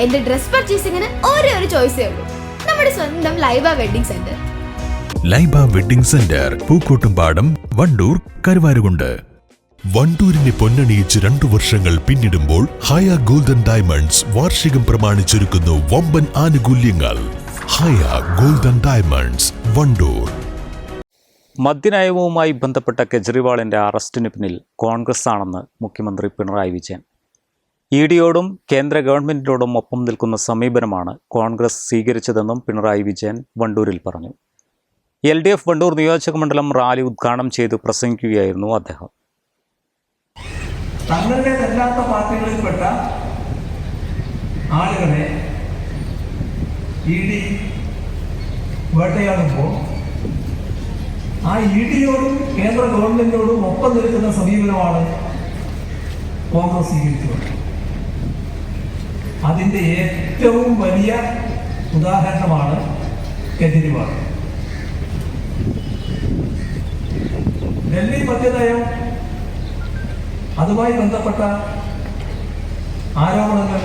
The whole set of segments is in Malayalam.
എന്റെ ഡ്രസ് പർച്ചേസിംഗിന് ഒരേ ഒരു ചോയ്സേ ഉള്ളൂ, നമ്മുടെ സ്വന്തം Laiba wedding centre. Laiba wedding centre, Pookkottumpadam, Wandoor, Karuvarakundu. വണ്ടൂരിനെ പൊന്നണിയിച്ച് 2 വർഷങ്ങൾ പിന്നിടുമ്പോൾ ഹയ ഗോൾഡൻ ഡയമണ്ട്സ് വാർഷികം പ്രമാണിച്ചൊരുക്കുന്നു വമ്പൻ ആനുകൂല്യങ്ങൾ. ഹയ ഗോൾഡൻ ഡയമണ്ട്സ്, വണ്ടൂർ. മദ്യനയവുമായി ബന്ധപ്പെട്ട കെജ്രിവാളിൻ്റെ അറസ്റ്റിന് പിന്നിൽ കോൺഗ്രസ് ആണെന്ന് മുഖ്യമന്ത്രി പിണറായി വിജയൻ. ഇഡിയോടും കേന്ദ്ര ഗവൺമെൻറ്റിനോടും ഒപ്പം നിൽക്കുന്ന സമീപനമാണ് കോൺഗ്രസ് സ്വീകരിച്ചതെന്നും പിണറായി വിജയൻ വണ്ടൂരിൽ പറഞ്ഞു. LDF വണ്ടൂർ നിയോജകമണ്ഡലം റാലി ഉദ്ഘാടനം ചെയ്ത് പ്രസംഗിക്കുകയായിരുന്നു അദ്ദേഹം. തങ്ങളുടേതല്ലാത്ത പാർട്ടികളിൽപ്പെട്ട ആളുകളെ ED വേട്ടയാടുമ്പോൾ ആ EDയോടും കേന്ദ്ര ഗവൺമെന്റിനോടും ഒപ്പം നിൽക്കുന്ന സമീപനമാണ് കോൺഗ്രസ് സ്വീകരിച്ചത്. അതിൻ്റെ ഏറ്റവും വലിയ ഉദാഹരണമാണ് കെജ്രിവാൾ. ഡൽഹി മദ്യനയം, അതുമായി ബന്ധപ്പെട്ട ആരോപണങ്ങൾ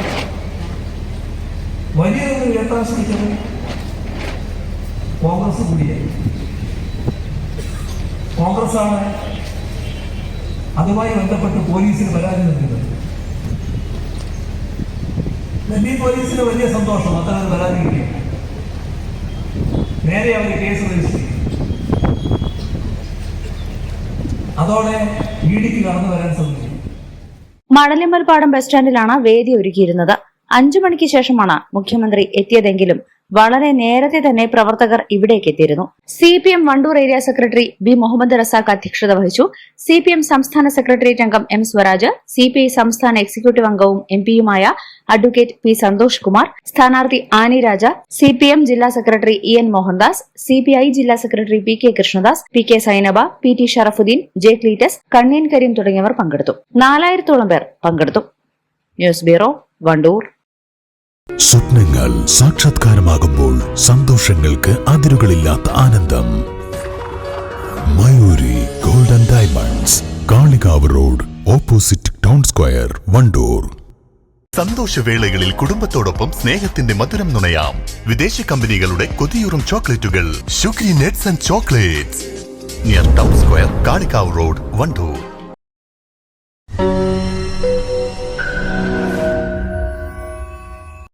വലിയ തോതിൽ ഉയർത്താൻ ശ്രമിച്ചത് കോൺഗ്രസ് കൂടിയായി. കോൺഗ്രസ്സാണ് അതുമായി ബന്ധപ്പെട്ട് പോലീസിന് പരാതി നൽകുന്നത്. ഡൽഹി പോലീസിന് വലിയ സന്തോഷം, അത്തരം പരാതി കിട്ടി. നേരെ അവർ കേസ് രജിസ്റ്റർ ചെയ്തു. അതോടെ EDക്ക് കടന്നു വരാൻ ശ്രമിച്ചു. മണലിമൽപ്പാടം ബസ് സ്റ്റാൻഡിലാണ് വേദി ഒരുക്കിയിരുന്നത്. 5 മണിക്ക് ശേഷമാണ് മുഖ്യമന്ത്രി എത്തിയതെങ്കിലും വളരെ നേരത്തെ തന്നെ പ്രവർത്തകർ ഇവിടേക്ക് എത്തിയിരുന്നു. CPM Wandoor area secretary B Muhammad Razak അധ്യക്ഷത വഹിച്ചു. CPM സംസ്ഥാന സെക്രട്ടേറിയറ്റ് അംഗം M സ്വരാജ്, CPI സംസ്ഥാന എക്സിക്യൂട്ടീവ് അംഗവും MP യുമായ അഡ്വക്കേറ്റ് P സന്തോഷ് കുമാർ, സ്ഥാനാർത്ഥി ആനി രാജ, CPM ജില്ലാ സെക്രട്ടറി EN മോഹൻദാസ്, CPI ജില്ലാ secretary PK Krishnadas, PK Sainaba, PT Sharafuddeen, J Cletus, കണ്ണീൻ കരീം തുടങ്ങിയവർ പങ്കെടുത്തു. 4000-ഓളം പേർ പങ്കെടുത്തു. News bureau, Wandoor. സ്വപ്നങ്ങൾ സാക്ഷാത്കാരമാകുമ്പോൾ സന്തോഷങ്ങൾക്ക് അതിരുകളില്ലാത്ത ആനന്ദം. Mayuri golden diamonds, Kalikavu road, opposite town square, Wandoor. സന്തോഷവേളകളിൽ കുടുംബത്തോടൊപ്പം സ്നേഹത്തിന്റെ മധുരം നുണയാം. വിദേശ കമ്പനികളുടെ കൊതിയൂറും ചോക്ലേറ്റുകൾ sugary nuts and chocolates, near town square, Kalikavu road, Wandoor.